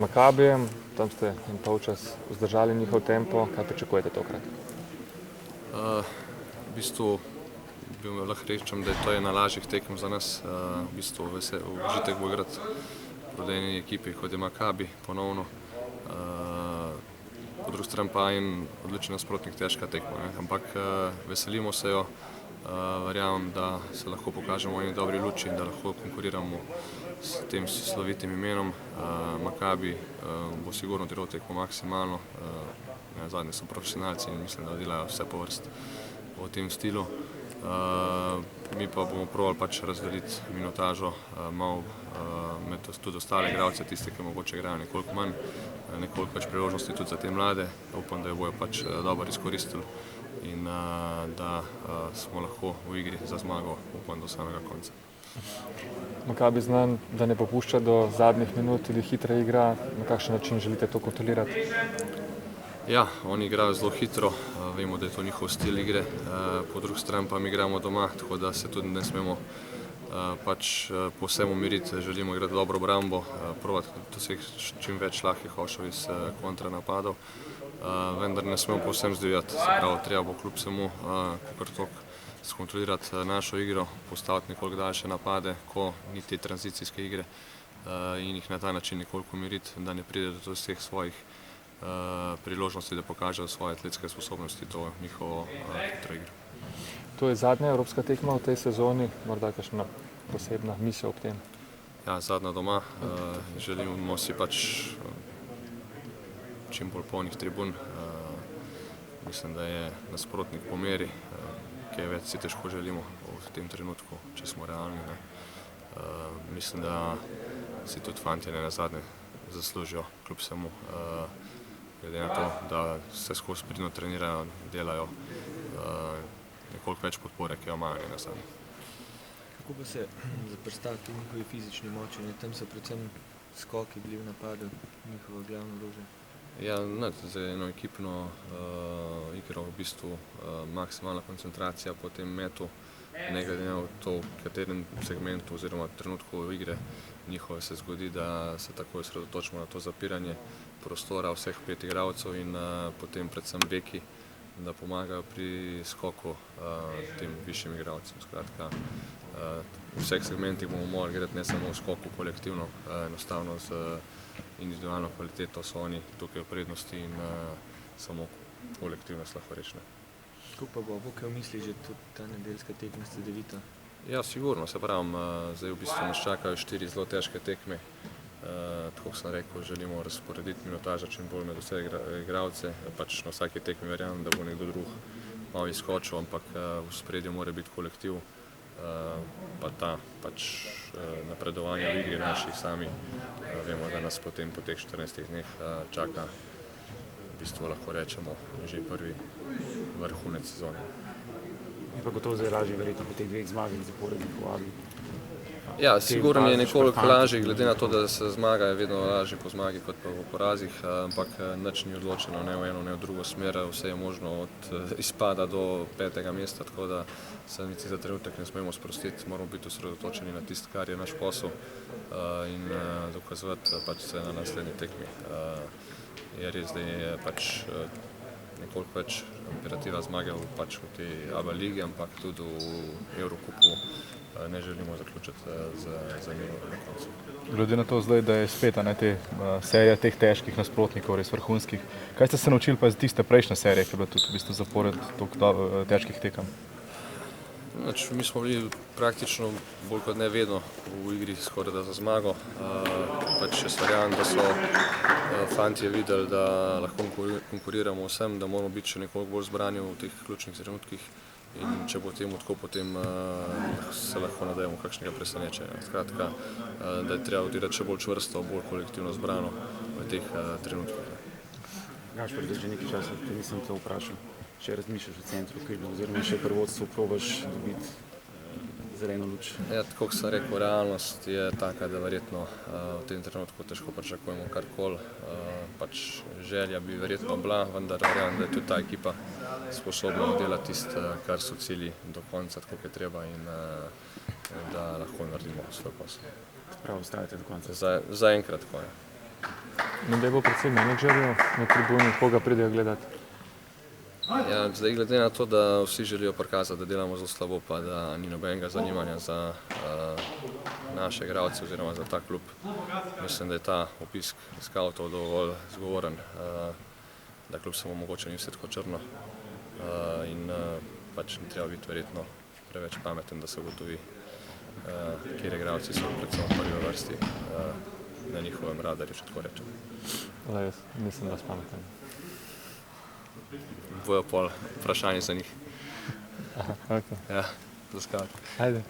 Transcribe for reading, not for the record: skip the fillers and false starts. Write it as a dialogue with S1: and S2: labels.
S1: Makabijem, tam ste en polčas vzdržali njihov tempo, kaj pričakujete tokrat?
S2: V bistvu lahko rečem, da je to ena lažjih tekem za nas. V bistvu užitek bo igrati proti eni ekipi, kot je Makabi, ponovno. Po drugi strani pa en odličen nasprotnik, težka tekma, ampak veselimo se jo. Verjamem, da se lahko pokažemo v eni dobri luči in da lahko konkuriramo s tem slovitim imenom. Makabi bo sigurno delal tekmo maksimalno. Zadnji so profesionalci in mislim, da delajo vse po vrst v tem stilu. Mi pa bomo probali razdeliti minutažo malo med tudi ostale igralce, tiste, ki mogoče igrajo nekoliko manj, nekoliko več priložnosti tudi za te mlade. Upam, da jo bojo dobro izkoristili in da smo lahko v igri za zmago, upam, do samega konca.
S1: Makabi znan, da ne popušča do zadnjih minut, tudi hitra igra. Na kakšen način želite to kontrolirati?
S2: Ja, oni igrajo zelo hitro, vemo, da je to njihov stil igre, po drugi strani pa mi igramo doma, tako da se tudi ne smemo povsem umiriti, želimo igrati dobro obrambo, probati doseči čim več lahkih košev iz kontranapadov, vendar ne smemo povsem zdivjati, se pravi, treba bo kljub vsemu kakor toliko skontrolirati našo igro, postaviti nekoliko daljše napade, ko ni te tranzicijske igre in jih na ta način nekoliko umiriti, da ne pride do vseh svojih priložnosti, da pokažejo svoje atletske sposobnosti, to njihovo hitro igro.
S1: To je zadnja evropska tekma v tej sezoni, morda kakšna posebna misel ob tem?
S2: Ja, zadnja doma. Želimo si čim bolj polnih tribun. Mislim, da je nasprotnik po meri, kaj več si težko želimo v tem trenutku, če smo realni. Mislim, da si tudi fantje nazadnje zaslužijo kljub vsemu, glede na to, da se skozi pridno trenirajo, delajo, nekoliko več podpore, ki jo imajo nazadnje.
S3: Kako pa se zoperstaviti njihovi fizični moči? Tam so predvsem skoki bili v napadu njihova glavna orožje.
S2: Ja, za eno ekipno igro v bistvu maksimalna koncentracija po tem metu, ne glede na to, v katerem segmentu oziroma trenutku igre njihove se zgodi, da se takoj osredotočimo na to zapiranje prostora vseh 5 igralcev in potem predvsem beki, da pomagajo pri skoku tem višjim igralcem. Skratka, v vseh segmentih bomo morali igrati, ne samo v skoku kolektivno, enostavno z individualno kvaliteto so oni tukaj v prednosti in samo kolektivno se lahko reči.
S3: Kako pa bo, kaj v misli že tudi ta nedeljska tekma s Cedevito?
S2: Ja, sigurno, se pravim, zdaj v bistvu nas čakajo 4 zelo težke tekme. Tako sem rekel, želimo razporediti minutažo čim bolj med vse igralce. Na vsaki tekmi verjamem, da bo nekdo drug malo izskočil, ampak v ospredju mora biti kolektiv, pa ta napredovanja v igri naših sami. Vemo, da nas potem po teh 14 dneh čaka, v bistvu lahko rečemo, že prvi vrhunec sezone.
S4: Je pa gotovo zdaj lažje verjetno po teh 2 zmagah zaporednih v Adlu.
S2: Ja, sigurno je nekoliko lažje, glede na to, da se zmaga je vedno lažje po zmagi kot pa v porazih, ampak nič ni odločeno, ne v eno, ne v drugo smer, vse je možno od izpada do 5. mesta, tako da se niti za trenutek ne smemo sprostiti, moramo biti osredotočeni na tisto, kar je naš posel in dokazovati se na naslednji tekmi. Je res, da je nekoliko več imperativa zmage v tej ABA ligi, ampak tudi v Evrokupu ne želimo zaključiti za njim na koncu.
S5: Glede na to zdaj, da je spet serija teh težkih nasprotnikov, res vrhunskih, kaj ste se naučili pa iz tiste prejšnje serije, ki je bila tudi v bistvu zapored toliko težkih tekem?
S2: Mi smo bili praktično bolj kot ne vedno v igri skoraj da za zmago. Jaz verjamem, da so fantje videli, da lahko konkuriramo vsem, da moramo biti še nekoliko bolj zbrani v teh ključnih trenutkih in če bo temu tako, potem se lahko nadejamo kakšnega presenečenja. Skratka, da je treba odirati še bolj čvrsto, bolj kolektivno zbrano v teh trenutkih.
S4: Gašper, da že nekaj časa, te nisem te vprašal, če razmišljaš o centru križno oziroma še pri vodstvu probaš dobiti zeleno luč. Ja,
S2: tako kot sem rekel, realnost je taka, da verjetno v tem trenutku težko pričakujemo karkoli. Želja bi verjetno bila, vendar verjamem, da je tudi ta ekipa sposobna delati tisto, kar so cilji do konca, tako kot je treba in da lahko naredimo svoj posel.
S4: Prav, ostajate do konca?
S2: Zaenkrat tako je.
S1: da je bo predvsem menedžerjev na tribuni, koga pridejo gledati.
S2: Ja, zdaj, glede na to, da vsi želijo prikazati, da delamo zelo slabo, pa da ni nobenega zanimanja za naše igralce oziroma za ta klub, mislim, da je ta obisk skavtov dovolj zgovoren, da kljub samo mogoče ni vse tako črno in pač ni treba biti verjetno preveč pameten, da se ugotovi, kjer igralci so predvsem v prvi vrsti na njihovem radarju, če tako rečem.
S1: Jaz nisem dosti pameten.
S2: Bojo pol vprašanje za njih.
S1: Aha, okay.
S2: Ja, za scout.
S1: Ajde.